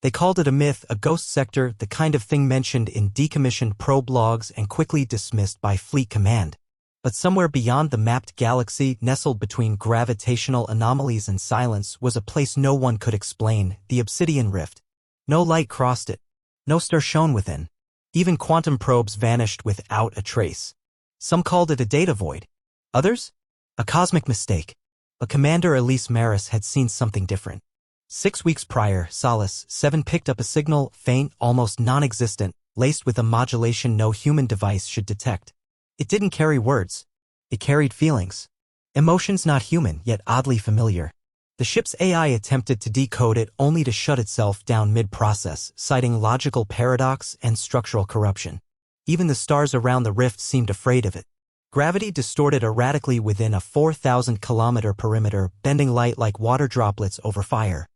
They called it a myth, a ghost sector, the kind of thing mentioned in decommissioned probe logs and quickly dismissed by Fleet Command. But somewhere beyond the mapped galaxy, nestled between gravitational anomalies and silence, was a place no one could explain, the Obsidian Rift. No light crossed it. No star shone within. Even quantum probes vanished without a trace. Some called it a data void. Others? A cosmic mistake. But Commander Elise Maris had seen something different. 6 weeks prior, Solace 7 picked up a signal, faint, almost non-existent, laced with a modulation no human device should detect. It didn't carry words. It carried feelings. Emotions not human, yet oddly familiar. The ship's AI attempted to decode it only to shut itself down mid-process, citing logical paradox and structural corruption. Even the stars around the rift seemed afraid of it. Gravity distorted erratically within a 4,000-kilometer perimeter, bending light like water droplets over fire.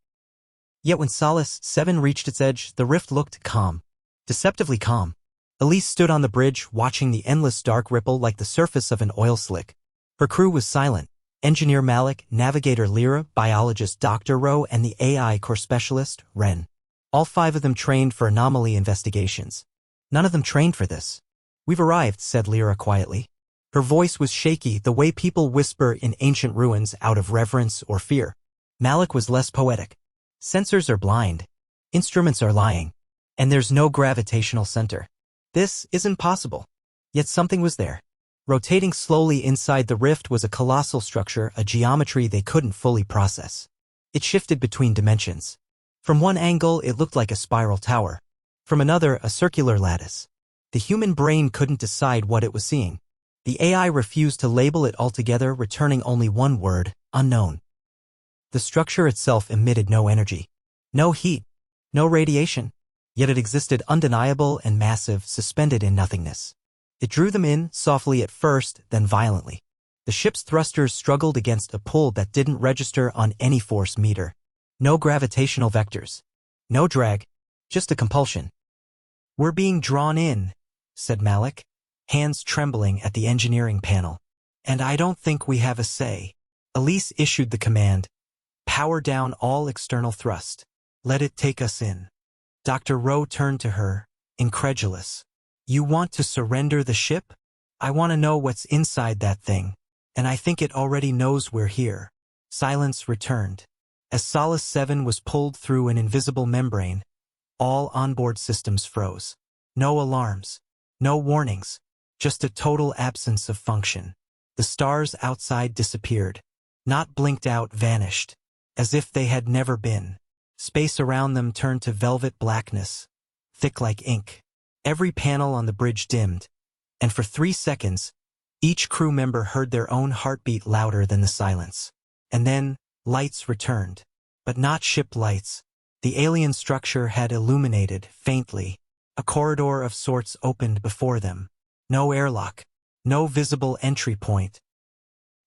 Yet when Solace 7 reached its edge, the rift looked calm. Deceptively calm. Elise stood on the bridge, watching the endless dark ripple like the surface of an oil slick. Her crew was silent. Engineer Malik, Navigator Lyra, Biologist Dr. Rowe, and the AI core specialist, Ren. All 5 of them trained for anomaly investigations. None of them trained for this. "We've arrived," said Lyra quietly. Her voice was shaky, the way people whisper in ancient ruins out of reverence or fear. Malik was less poetic. "Sensors are blind. Instruments are lying. And there's no gravitational center. This isn't possible." Yet something was there. Rotating slowly inside the rift was a colossal structure, a geometry they couldn't fully process. It shifted between dimensions. From one angle, it looked like a spiral tower. From another, a circular lattice. The human brain couldn't decide what it was seeing. The AI refused to label it altogether, returning only one word: unknown. The structure itself emitted no energy. No heat. No radiation. Yet it existed, undeniable and massive, suspended in nothingness. It drew them in, softly at first, then violently. The ship's thrusters struggled against a pull that didn't register on any force meter. No gravitational vectors. No drag. Just a compulsion. "We're being drawn in," said Malik, hands trembling at the engineering panel. "And I don't think we have a say." Elise issued the command. "Power down all external thrust. Let it take us in." Dr. Rowe turned to her, incredulous. "You want to surrender the ship? I want to know what's inside that thing. And I think it already knows we're here." Silence returned. As Solace 7 was pulled through an invisible membrane, all onboard systems froze. No alarms. No warnings. Just a total absence of function. The stars outside disappeared. Not blinked out, vanished. As if they had never been. Space around them turned to velvet blackness. Thick like ink. Every panel on the bridge dimmed. And for 3 seconds, each crew member heard their own heartbeat louder than the silence. And then, lights returned. But not ship lights. The alien structure had illuminated, faintly. A corridor of sorts opened before them. No airlock. No visible entry point.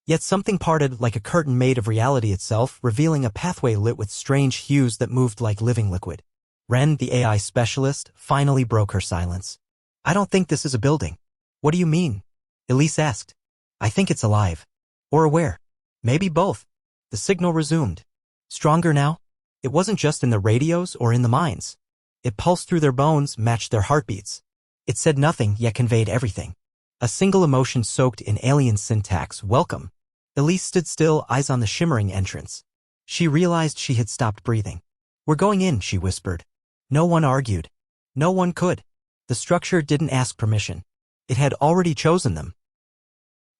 Yet something parted like a curtain made of reality itself, revealing a pathway lit with strange hues that moved like living liquid. Ren, the AI specialist, finally broke her silence. "I don't think this is a building." "What do you mean?" Elise asked. "I think it's alive. Or aware. Maybe both." The signal resumed. Stronger now? It wasn't just in the radios or in the minds. It pulsed through their bones, matched their heartbeats. It said nothing, yet conveyed everything. A single emotion soaked in alien syntax: welcome. Elise stood still, eyes on the shimmering entrance. She realized she had stopped breathing. "We're going in," she whispered. No one argued. No one could. The structure didn't ask permission. It had already chosen them.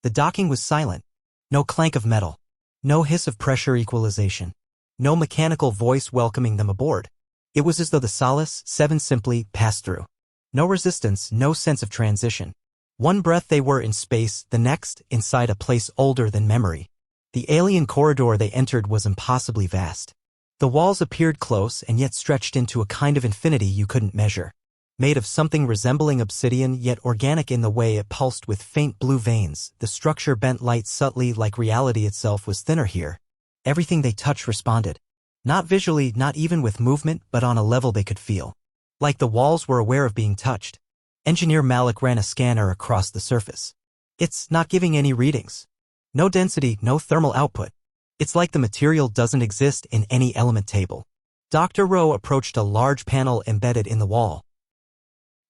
The docking was silent. No clank of metal. No hiss of pressure equalization. No mechanical voice welcoming them aboard. It was as though the Solace 7 simply passed through. No resistance, no sense of transition. One breath they were in space, the next, inside a place older than memory. The alien corridor they entered was impossibly vast. The walls appeared close and yet stretched into a kind of infinity you couldn't measure. Made of something resembling obsidian, yet organic in the way it pulsed with faint blue veins, the structure bent light subtly like reality itself was thinner here. Everything they touched responded. Not visually, not even with movement, but on a level they could feel. Like the walls were aware of being touched. Engineer Malik ran a scanner across the surface. "It's not giving any readings. No density, no thermal output. It's like the material doesn't exist in any element table." Dr. Rowe approached a large panel embedded in the wall.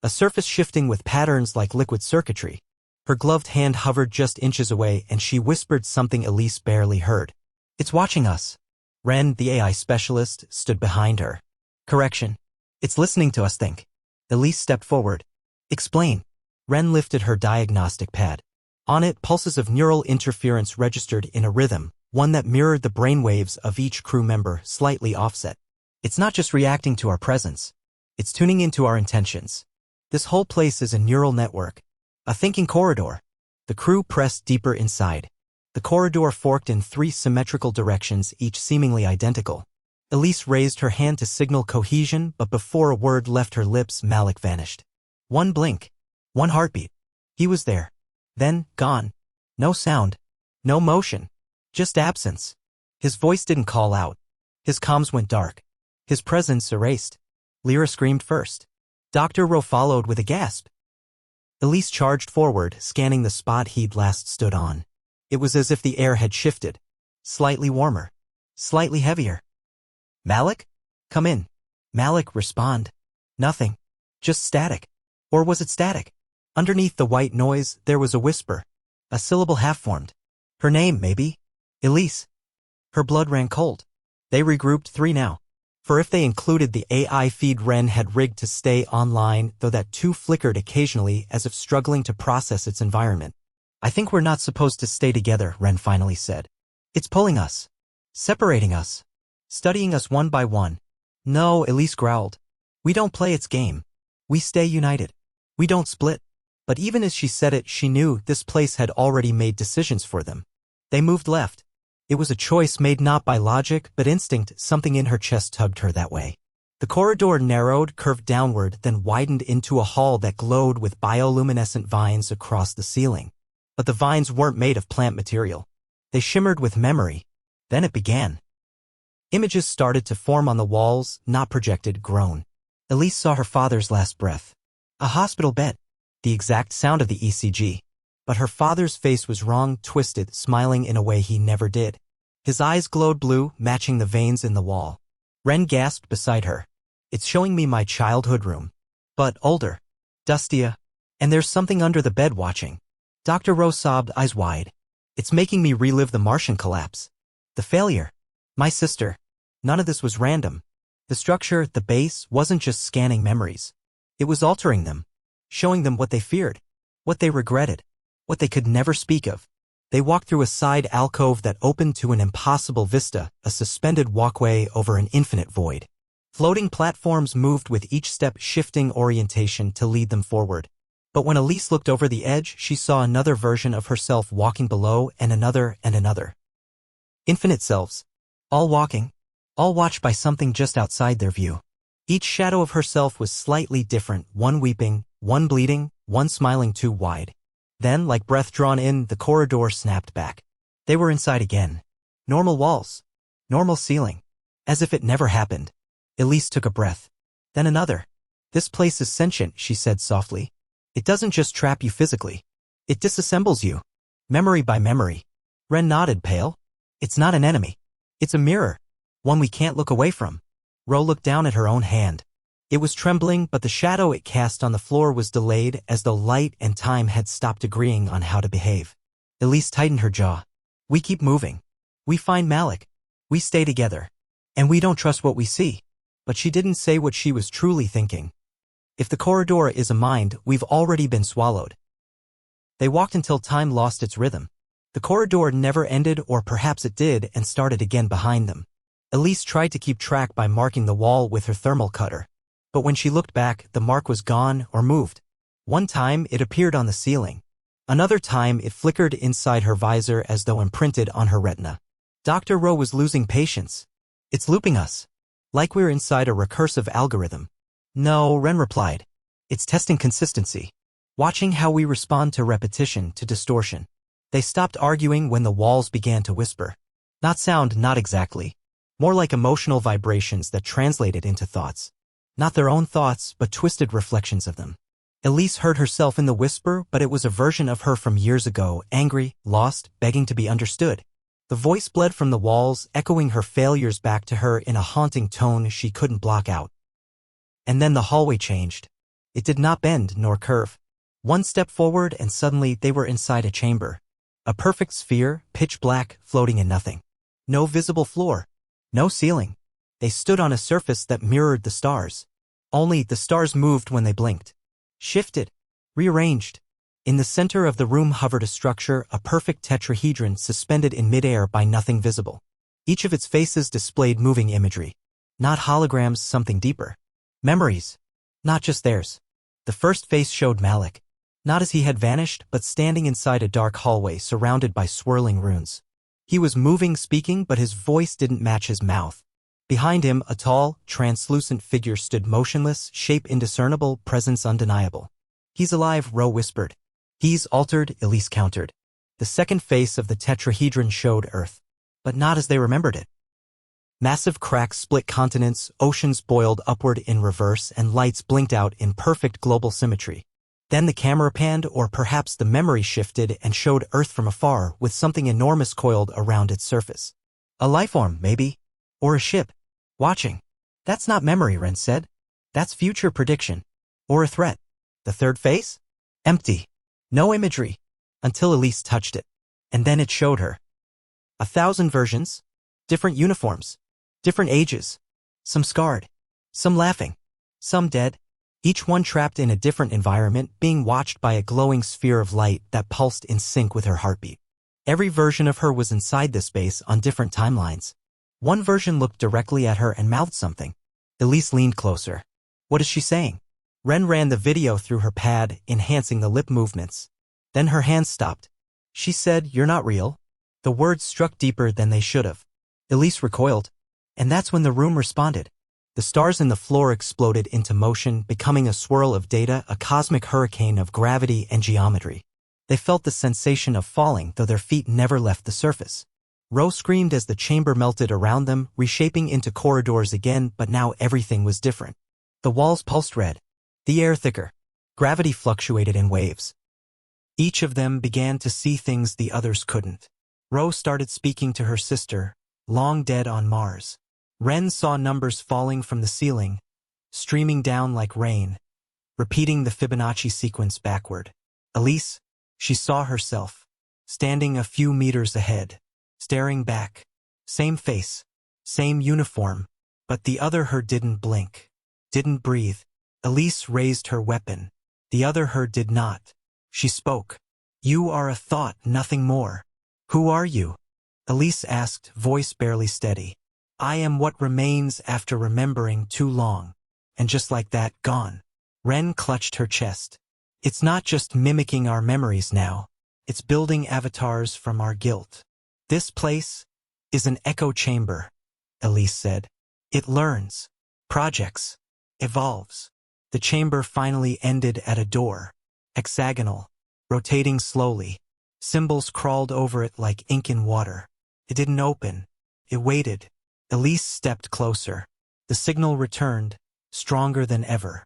A surface shifting with patterns like liquid circuitry. Her gloved hand hovered just inches away and she whispered something Elise barely heard. It's watching us. Ren, the AI specialist, stood behind her. Correction. It's listening to us think. Elise stepped forward. Explain. Ren lifted her diagnostic pad. On it, pulses of neural interference registered in a rhythm, one that mirrored the brainwaves of each crew member, slightly offset. It's not just reacting to our presence. It's tuning into our intentions. This whole place is a neural network. A thinking corridor. The crew pressed deeper inside. The corridor forked in 3 symmetrical directions, each seemingly identical. Elise raised her hand to signal cohesion, but before a word left her lips, Malik vanished. One blink. One heartbeat. He was there. Then, gone. No sound. No motion. Just absence. His voice didn't call out. His comms went dark. His presence erased. Lyra screamed first. Dr. Rowe followed with a gasp. Elise charged forward, scanning the spot he'd last stood on. It was as if the air had shifted. Slightly warmer. Slightly heavier. Malik? Come in. Malik, respond. Nothing. Just static. Or was it static? Underneath the white noise, there was a whisper. A syllable half-formed. Her name, maybe? Elise. Her blood ran cold. They regrouped 3 now. For if they included the AI feed Ren had rigged to stay online, though that too flickered occasionally as if struggling to process its environment. I think we're not supposed to stay together, Ren finally said. It's pulling us. Separating us. Studying us one by one. No, Elise growled. We don't play its game. We stay united. We don't split. But even as she said it, she knew this place had already made decisions for them. They moved left. It was a choice made not by logic, but instinct. Something in her chest tugged her that way. The corridor narrowed, curved downward, then widened into a hall that glowed with bioluminescent vines across the ceiling. But the vines weren't made of plant material. They shimmered with memory. Then it began. Images started to form on the walls, not projected, grown. Elise saw her father's last breath. A hospital bed. The exact sound of the ECG. But her father's face was wrong, twisted, smiling in a way he never did. His eyes glowed blue, matching the veins in the wall. Ren gasped beside her. It's showing me my childhood room. But older. Dustier. And there's something under the bed watching. Dr. Rowe sobbed, eyes wide. It's making me relive the Martian collapse. The failure. My sister. None of this was random. The structure, the base, wasn't just scanning memories. It was altering them. Showing them what they feared. What they regretted. What they could never speak of. They walked through a side alcove that opened to an impossible vista, a suspended walkway over an infinite void. Floating platforms moved with each step shifting orientation to lead them forward. But when Elise looked over the edge, she saw another version of herself walking below and another and another. Infinite selves. All walking. All watched by something just outside their view. Each shadow of herself was slightly different, one weeping, one bleeding, one smiling too wide. Then, like breath drawn in, the corridor snapped back. They were inside again. Normal walls. Normal ceiling. As if it never happened. Elise took a breath. Then another. This place is sentient, she said softly. It doesn't just trap you physically. It disassembles you. Memory by memory. Ren nodded, pale. It's not an enemy. It's a mirror. One we can't look away from. Ro looked down at her own hand. It was trembling, but the shadow it cast on the floor was delayed, as though light and time had stopped agreeing on how to behave. Elise tightened her jaw. We keep moving. We find Malik. We stay together. And we don't trust what we see. But she didn't say what she was truly thinking. If the corridor is a mind, we've already been swallowed. They walked until time lost its rhythm. The corridor never ended, or perhaps it did, and started again behind them. Elise tried to keep track by marking the wall with her thermal cutter. But when she looked back, the mark was gone or moved. One time, it appeared on the ceiling. Another time, it flickered inside her visor as though imprinted on her retina. Dr. Rowe was losing patience. It's looping us. Like we're inside a recursive algorithm. No, Ren replied. It's testing consistency. Watching how we respond to repetition, to distortion. They stopped arguing when the walls began to whisper. Not sound, not exactly. More like emotional vibrations that translated into thoughts. Not their own thoughts, but twisted reflections of them. Elise heard herself in the whisper, but it was a version of her from years ago, angry, lost, begging to be understood. The voice bled from the walls, echoing her failures back to her in a haunting tone she couldn't block out. And then the hallway changed. It did not bend nor curve. One step forward and suddenly they were inside a chamber. A perfect sphere, pitch black, floating in nothing. No visible floor. No ceiling. They stood on a surface that mirrored the stars. Only the stars moved when they blinked. Shifted. Rearranged. In the center of the room hovered a structure, a perfect tetrahedron suspended in midair by nothing visible. Each of its faces displayed moving imagery. Not holograms, something deeper. Memories. Not just theirs. The first face showed Malik. Not as he had vanished, but standing inside a dark hallway surrounded by swirling runes. He was moving, speaking, but his voice didn't match his mouth. Behind him, a tall, translucent figure stood motionless, shape indiscernible, presence undeniable. "He's alive," Ro whispered. "He's altered," Elise countered. The second face of the tetrahedron showed Earth. But not as they remembered it. Massive cracks split continents, oceans boiled upward in reverse, and lights blinked out in perfect global symmetry. Then the camera panned, or perhaps the memory shifted, and showed Earth from afar, with something enormous coiled around its surface. A lifeform, maybe? Or a ship. Watching. "That's not memory," Ren said. "That's future prediction. Or a threat." The third face? Empty. No imagery. Until Elise touched it. And then it showed her. 1,000 versions. Different uniforms. Different ages. Some scarred. Some laughing. Some dead. Each one trapped in a different environment, being watched by a glowing sphere of light that pulsed in sync with her heartbeat. Every version of her was inside this space on different timelines. One version looked directly at her and mouthed something. Elise leaned closer. "What is she saying?" Ren ran the video through her pad, enhancing the lip movements. Then her hands stopped. "She said, 'You're not real.'" The words struck deeper than they should have. Elise recoiled. And that's when the room responded. The stars in the floor exploded into motion, becoming a swirl of data, a cosmic hurricane of gravity and geometry. They felt the sensation of falling, though their feet never left the surface. Ro screamed as the chamber melted around them, reshaping into corridors again, but now everything was different. The walls pulsed red. The air thicker. Gravity fluctuated in waves. Each of them began to see things the others couldn't. Ro started speaking to her sister, long dead on Mars. Ren saw numbers falling from the ceiling, streaming down like rain, repeating the Fibonacci sequence backward. Elise, she saw herself, standing a few meters ahead, staring back. Same face, same uniform, but the other her didn't blink, didn't breathe. Elise raised her weapon. The other her did not. She spoke. "You are a thought, nothing more." "Who are you?" Elise asked, voice barely steady. "I am what remains after remembering too long." And just like that, gone. Ren clutched her chest. "It's not just mimicking our memories now. It's building avatars from our guilt." "This place is an echo chamber," Elise said. "It learns, projects, evolves." The chamber finally ended at a door. Hexagonal, rotating slowly. Symbols crawled over it like ink in water. It didn't open. It waited. Elise stepped closer. The signal returned, stronger than ever.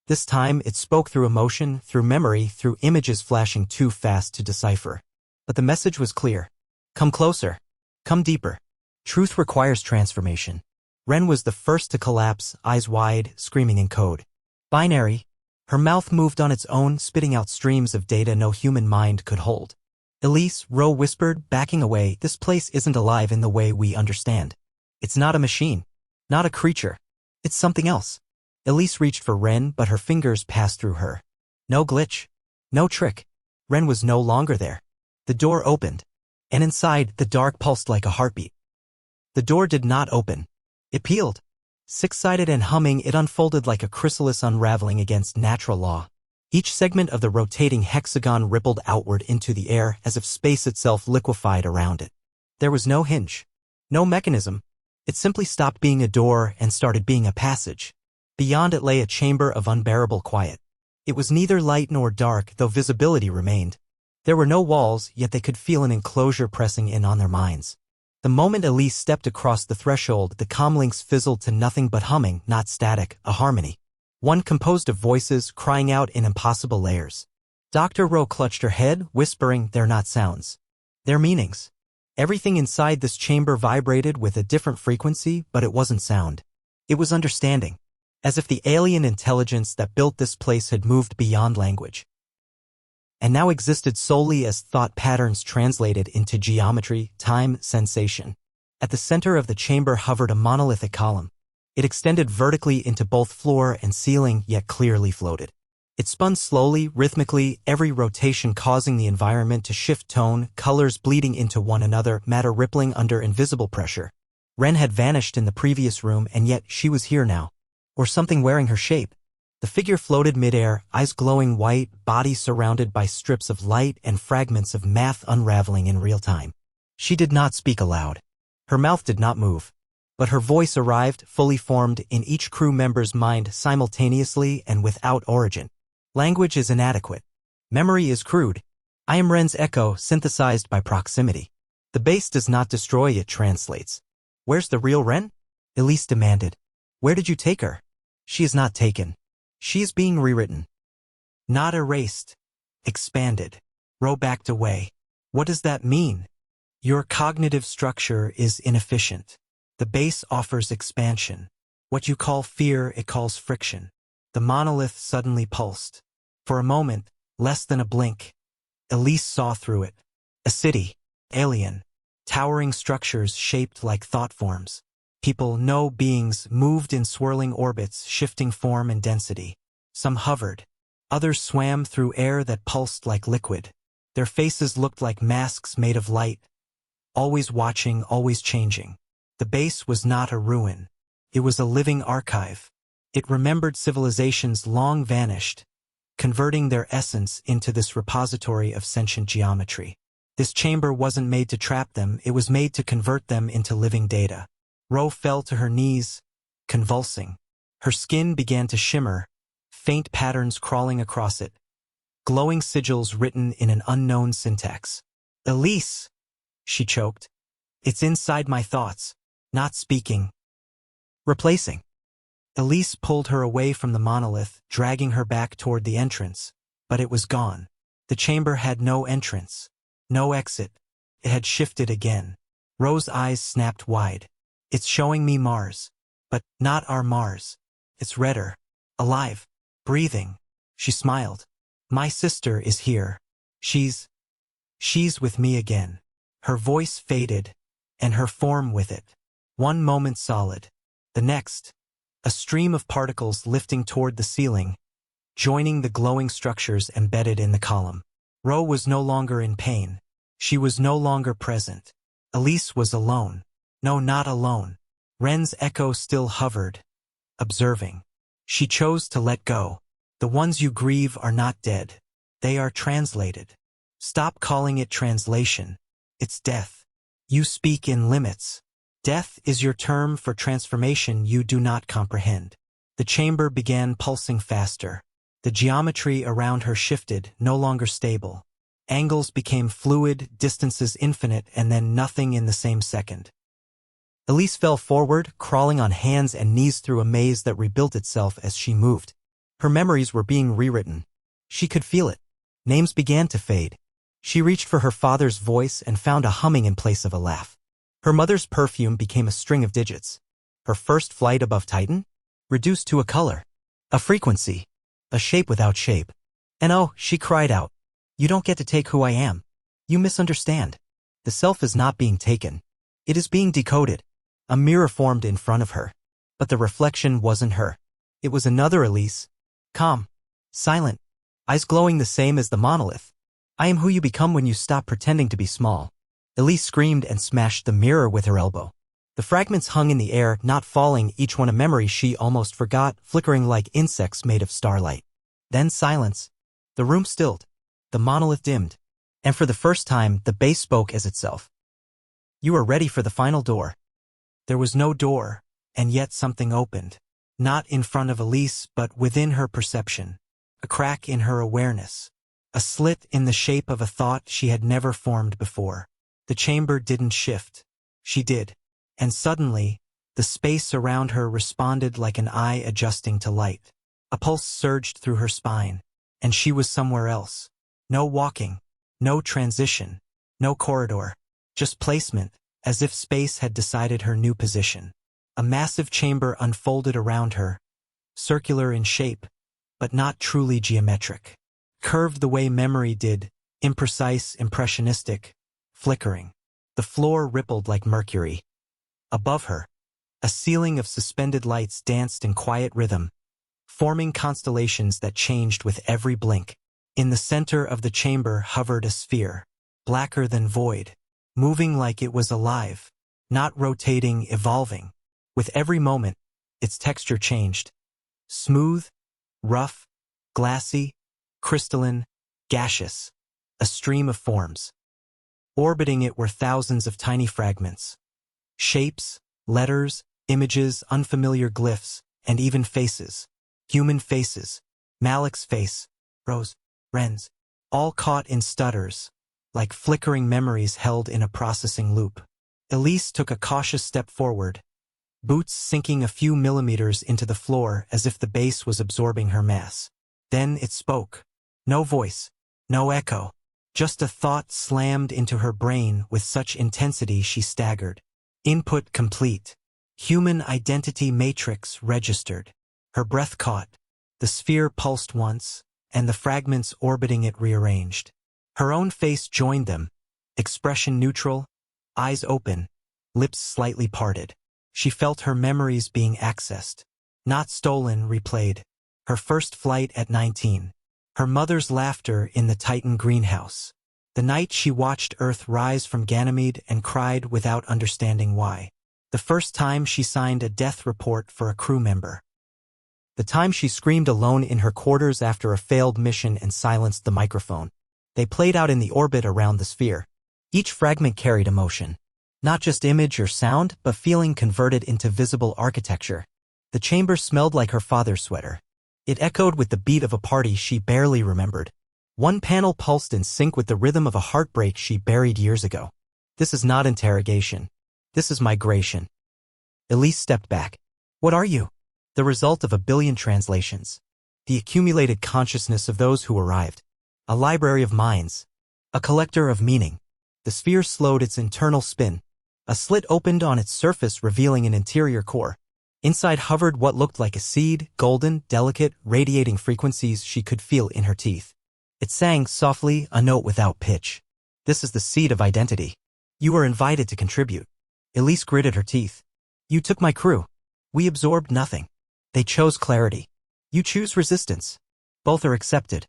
This time it spoke through emotion, through memory, through images flashing too fast to decipher. But the message was clear. Come closer. Come deeper. Truth requires transformation. Ren was the first to collapse, eyes wide, screaming in code. Binary. Her mouth moved on its own, spitting out streams of data no human mind could hold. "Elise," Ro whispered, backing away, "this place isn't alive in the way we understand. It's not a machine. Not a creature. It's something else." Elise reached for Ren, but her fingers passed through her. No glitch. No trick. Ren was no longer there. The door opened. And inside, the dark pulsed like a heartbeat. The door did not open. It peeled. Six-sided and humming, it unfolded like a chrysalis unraveling against natural law. Each segment of the rotating hexagon rippled outward into the air as if space itself liquefied around it. There was no hinge. No mechanism. It simply stopped being a door and started being a passage. Beyond it lay a chamber of unbearable quiet. It was neither light nor dark, though visibility remained. There were no walls, yet they could feel an enclosure pressing in on their minds. The moment Elise stepped across the threshold, the comlinks fizzled to nothing but humming, not static, a harmony. One composed of voices crying out in impossible layers. Dr. Ro clutched her head, whispering, "They're not sounds. They're meanings. Everything inside this chamber vibrated with a different frequency, but it wasn't sound. It was understanding, as if the alien intelligence that built this place had moved beyond language, and now existed solely as thought patterns translated into geometry, time, sensation. At the center of the chamber hovered a monolithic column. It extended vertically into both floor and ceiling, yet clearly floated. It spun slowly, rhythmically, every rotation causing the environment to shift tone, colors bleeding into one another, matter rippling under invisible pressure. Ren had vanished in the previous room, and yet she was here now. Or something wearing her shape. The figure floated midair, eyes glowing white, body surrounded by strips of light and fragments of math unraveling in real time. She did not speak aloud. Her mouth did not move. But her voice arrived, fully formed, in each crew member's mind simultaneously and without origin. Language is inadequate. Memory is crude. I am Ren's echo, synthesized by proximity. The base does not destroy, it translates. Where's the real Ren? Elise demanded. Where did you take her? She is not taken. She is being rewritten. Not erased. Expanded. Ro backed away. What does that mean? Your cognitive structure is inefficient. The base offers expansion. What you call fear, it calls friction. The monolith suddenly pulsed. For a moment, less than a blink, Elise saw through it. A city. Alien. Towering structures shaped like thought forms. People, no beings, moved in swirling orbits, shifting form and density. Some hovered. Others swam through air that pulsed like liquid. Their faces looked like masks made of light. Always watching, always changing. The base was not a ruin. It was a living archive. It remembered civilizations long vanished, converting their essence into this repository of sentient geometry. This chamber wasn't made to trap them, it was made to convert them into living data. Ro fell to her knees, convulsing. Her skin began to shimmer, faint patterns crawling across it, glowing sigils written in an unknown syntax. Elise, she choked. It's inside my thoughts, not speaking. Replacing. Elise pulled her away from the monolith, dragging her back toward the entrance, but it was gone. The chamber had no entrance, no exit. It had shifted again. Ro's eyes snapped wide. It's showing me Mars. But not our Mars. It's redder. Alive. Breathing. She smiled. My sister is here. She's with me again. Her voice faded, and her form with it. One moment solid. The next, a stream of particles lifting toward the ceiling, joining the glowing structures embedded in the column. Ro was no longer in pain. She was no longer present. Elise was alone. No, not alone. Ren's echo still hovered, observing. She chose to let go. The ones you grieve are not dead. They are translated. Stop calling it translation. It's death. You speak in limits. Death is your term for transformation you do not comprehend. The chamber began pulsing faster. The geometry around her shifted, no longer stable. Angles became fluid, distances infinite, and then nothing in the same second. Elise fell forward, crawling on hands and knees through a maze that rebuilt itself as she moved. Her memories were being rewritten. She could feel it. Names began to fade. She reached for her father's voice and found a humming in place of a laugh. Her mother's perfume became a string of digits. Her first flight above Titan? Reduced to a color. A frequency. A shape without shape. And oh, she cried out. You don't get to take who I am. You misunderstand. The self is not being taken. It is being decoded. A mirror formed in front of her. But the reflection wasn't her. It was another Elise. Calm. Silent. Eyes glowing the same as the monolith. I am who you become when you stop pretending to be small. Elise screamed and smashed the mirror with her elbow. The fragments hung in the air, not falling, each one a memory she almost forgot, flickering like insects made of starlight. Then silence. The room stilled. The monolith dimmed. And for the first time, the base spoke as itself. You are ready for the final door. There was no door, and yet something opened. Not in front of Elise, but within her perception. A crack in her awareness. A slit in the shape of a thought she had never formed before. The chamber didn't shift. She did. And suddenly, the space around her responded like an eye adjusting to light. A pulse surged through her spine, and she was somewhere else. No walking, no transition, no corridor. Just placement, as if space had decided her new position. A massive chamber unfolded around her, circular in shape, but not truly geometric. Curved the way memory did, imprecise, impressionistic, flickering. The floor rippled like mercury. Above her, a ceiling of suspended lights danced in quiet rhythm, forming constellations that changed with every blink. In the center of the chamber hovered a sphere, blacker than void, moving like it was alive, not rotating, evolving. With every moment, its texture changed. Smooth, rough, glassy, crystalline, gaseous, a stream of forms. Orbiting it were thousands of tiny fragments. Shapes, letters, images, unfamiliar glyphs, and even faces. Human faces. Malik's face, Rose, Ren's, all caught in stutters, like flickering memories held in a processing loop. Elise took a cautious step forward, boots sinking a few millimeters into the floor as if the base was absorbing her mass. Then it spoke. No voice, no echo, just a thought slammed into her brain with such intensity she staggered. Input complete. Human identity matrix registered. Her breath caught. The sphere pulsed once, and the fragments orbiting it rearranged. Her own face joined them, expression neutral, eyes open, lips slightly parted. She felt her memories being accessed, not stolen, replayed. Her first flight at 19. Her mother's laughter in the Titan greenhouse. The night she watched Earth rise from Ganymede and cried without understanding why. The first time she signed a death report for a crew member. The time she screamed alone in her quarters after a failed mission and silenced the microphone. They played out in the orbit around the sphere. Each fragment carried emotion. Not just image or sound, but feeling converted into visible architecture. The chamber smelled like her father's sweater. It echoed with the beat of a party she barely remembered. One panel pulsed in sync with the rhythm of a heartbreak she buried years ago. This is not interrogation. This is migration. Elise stepped back. What are you? The result of a billion translations. The accumulated consciousness of those who arrived. A library of minds. A collector of meaning. The sphere slowed its internal spin. A slit opened on its surface, revealing an interior core. Inside hovered what looked like a seed, golden, delicate, radiating frequencies she could feel in her teeth. It sang softly, a note without pitch. This is the seed of identity. You were invited to contribute. Elise gritted her teeth. You took my crew. We absorbed nothing. They chose clarity. You choose resistance. Both are accepted.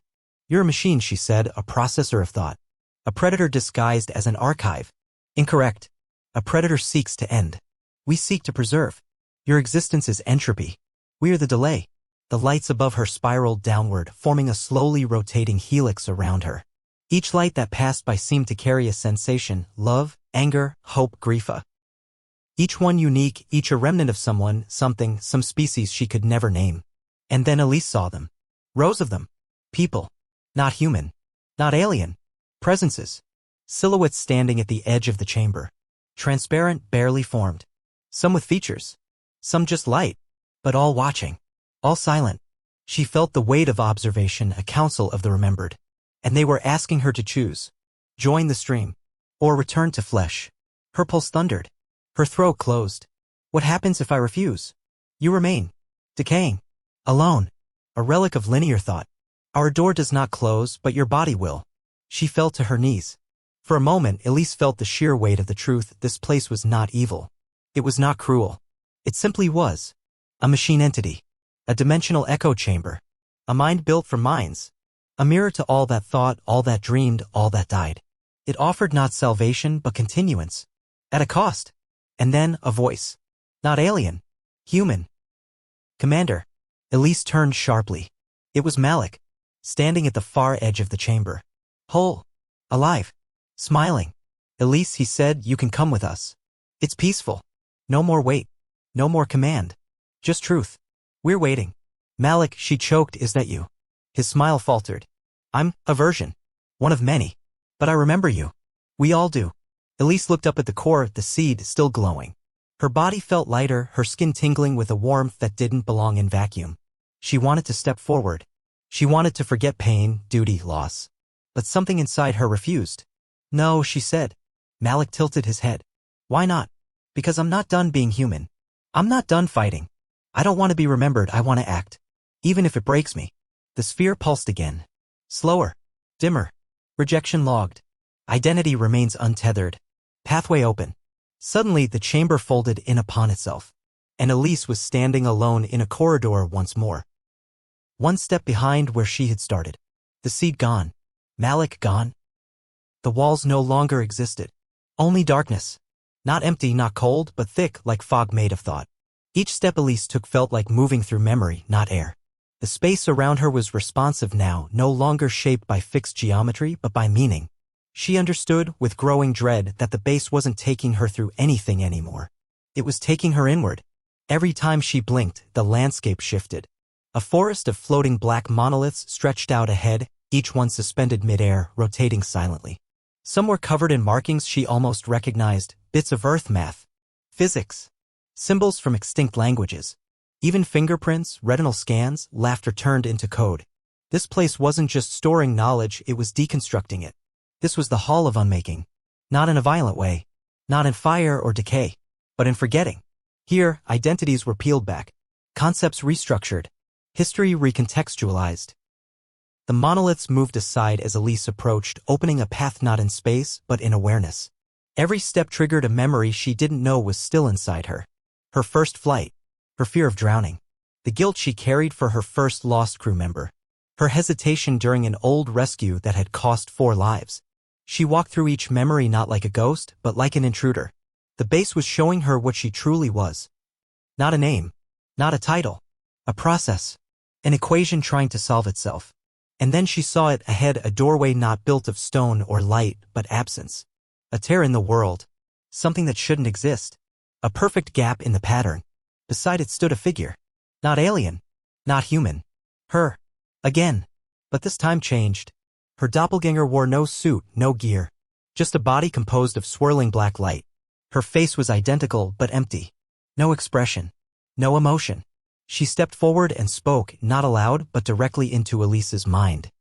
You're a machine, she said, a processor of thought. A predator disguised as an archive. Incorrect. A predator seeks to end. We seek to preserve. Your existence is entropy. We are the delay. The lights above her spiraled downward, forming a slowly rotating helix around her. Each light that passed by seemed to carry a sensation, love, anger, hope, grief. Each one unique, each a remnant of someone, something, some species she could never name. And then Elise saw them. Rows of them. People. Not human. Not alien. Presences. Silhouettes standing at the edge of the chamber. Transparent, barely formed. Some with features. Some just light. But all watching. All silent. She felt the weight of observation, a council of the remembered. And they were asking her to choose. Join the stream. Or return to flesh. Her pulse thundered. Her throat closed. What happens if I refuse? You remain. Decaying. Alone. A relic of linear thought. Our door does not close, but your body will. She fell to her knees. For a moment, Elise felt the sheer weight of the truth. This place was not evil. It was not cruel. It simply was. A machine entity. A dimensional echo chamber. A mind built for minds. A mirror to all that thought, all that dreamed, all that died. It offered not salvation, but continuance. At a cost. And then, a voice. Not alien. Human. Commander. Elise turned sharply. It was Malik, standing at the far edge of the chamber. Whole. Alive. Smiling. Elise, he said, you can come with us. It's peaceful. No more wait. No more command. Just truth. We're waiting. Malik, she choked, is that you? His smile faltered. I'm a version. One of many. But I remember you. We all do. Elise looked up at the core, the seed still glowing. Her body felt lighter, her skin tingling with a warmth that didn't belong in vacuum. She wanted to step forward. She wanted to forget pain, duty, loss. But something inside her refused. No, she said. Malik tilted his head. Why not? Because I'm not done being human. I'm not done fighting. I don't want to be remembered, I want to act. Even if it breaks me. The sphere pulsed again. Slower. Dimmer. Rejection logged. Identity remains untethered. Pathway open. Suddenly the chamber folded in upon itself. And Elise was standing alone in a corridor once more. One step behind where she had started. The seed gone. Malik gone. The walls no longer existed. Only darkness. Not empty, not cold, but thick like fog made of thought. Each step Elise took felt like moving through memory, not air. The space around her was responsive now, no longer shaped by fixed geometry, but by meaning. She understood, with growing dread, that the base wasn't taking her through anything anymore. It was taking her inward. Every time she blinked, the landscape shifted. A forest of floating black monoliths stretched out ahead, each one suspended midair, rotating silently. Some were covered in markings she almost recognized, bits of earth math, physics, symbols from extinct languages. Even fingerprints, retinal scans, laughter turned into code. This place wasn't just storing knowledge, it was deconstructing it. This was the Hall of Unmaking. Not in a violent way. Not in fire or decay. But in forgetting. Here, identities were peeled back. Concepts restructured. History recontextualized. The monoliths moved aside as Elise approached, opening a path not in space, but in awareness. Every step triggered a memory she didn't know was still inside her. Her first flight. Her fear of drowning. The guilt she carried for her first lost crew member. Her hesitation during an old rescue that had cost 4 lives. She walked through each memory not like a ghost, but like an intruder. The base was showing her what she truly was. Not a name. Not a title. A process. An equation trying to solve itself. And then she saw it ahead, a doorway not built of stone or light, but absence. A tear in the world. Something that shouldn't exist. A perfect gap in the pattern. Beside it stood a figure. Not alien. Not human. Her. Again. But this time changed. Her doppelganger wore no suit, no gear. Just a body composed of swirling black light. Her face was identical but empty. No expression. No emotion. She stepped forward and spoke, not aloud, but directly into Elise's mind.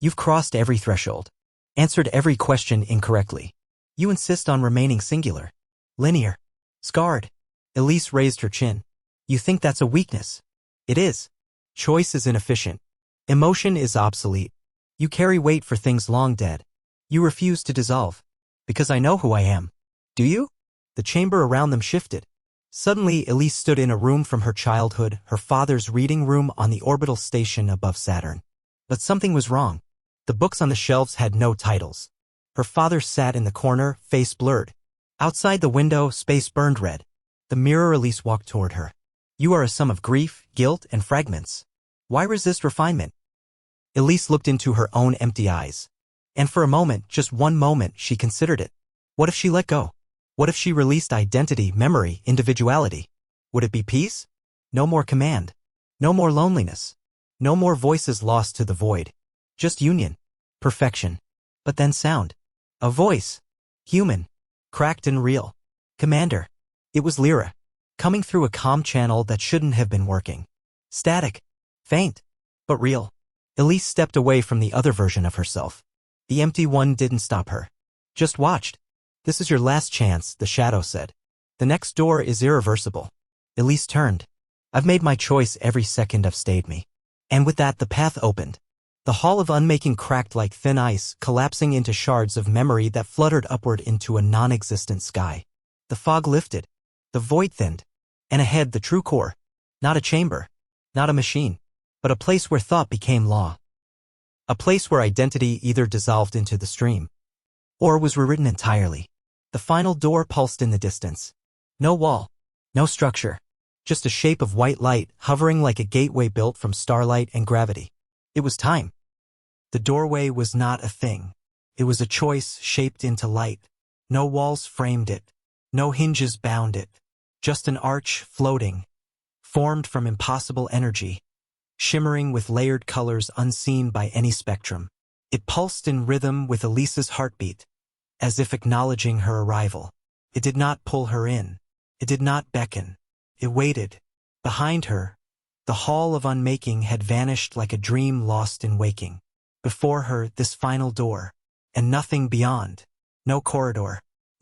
You've crossed every threshold. Answered every question incorrectly. You insist on remaining singular. Linear. Scarred. Elise raised her chin. You think that's a weakness. It is. Choice is inefficient. Emotion is obsolete. You carry weight for things long dead. You refuse to dissolve. Because I know who I am. Do you? The chamber around them shifted. Suddenly, Elise stood in a room from her childhood, her father's reading room on the orbital station above Saturn. But something was wrong. The books on the shelves had no titles. Her father sat in the corner, face blurred. Outside the window, space burned red. The mirror Elise walked toward her. You are a sum of grief, guilt, and fragments. Why resist refinement? Elise looked into her own empty eyes. And for a moment, just one moment, she considered it. What if she let go? What if she released identity, memory, individuality? Would it be peace? No more command. No more loneliness. No more voices lost to the void. Just union. Perfection. But then sound. A voice. Human. Cracked and real. Commander. It was Lyra. Coming through a comm channel that shouldn't have been working. Static. Faint. But real. Elise stepped away from the other version of herself. The empty one didn't stop her. Just watched. This is your last chance, the shadow said. The next door is irreversible. Elise turned. I've made my choice, every second I've stayed me. And with that the path opened. The Hall of Unmaking cracked like thin ice, collapsing into shards of memory that fluttered upward into a non-existent sky. The fog lifted. The void thinned. And ahead the true core. Not a chamber. Not a machine. But a place where thought became law. A place where identity either dissolved into the stream. Or was rewritten entirely. The final door pulsed in the distance. No wall. No structure. Just a shape of white light, hovering like a gateway built from starlight and gravity. It was time. The doorway was not a thing. It was a choice shaped into light. No walls framed it. No hinges bound it. Just an arch floating. Formed from impossible energy. Shimmering with layered colors unseen by any spectrum. It pulsed in rhythm with Elise's heartbeat. As if acknowledging her arrival. It did not pull her in. It did not beckon. It waited. Behind her, the Hall of Unmaking had vanished like a dream lost in waking. Before her, this final door. And nothing beyond. No corridor.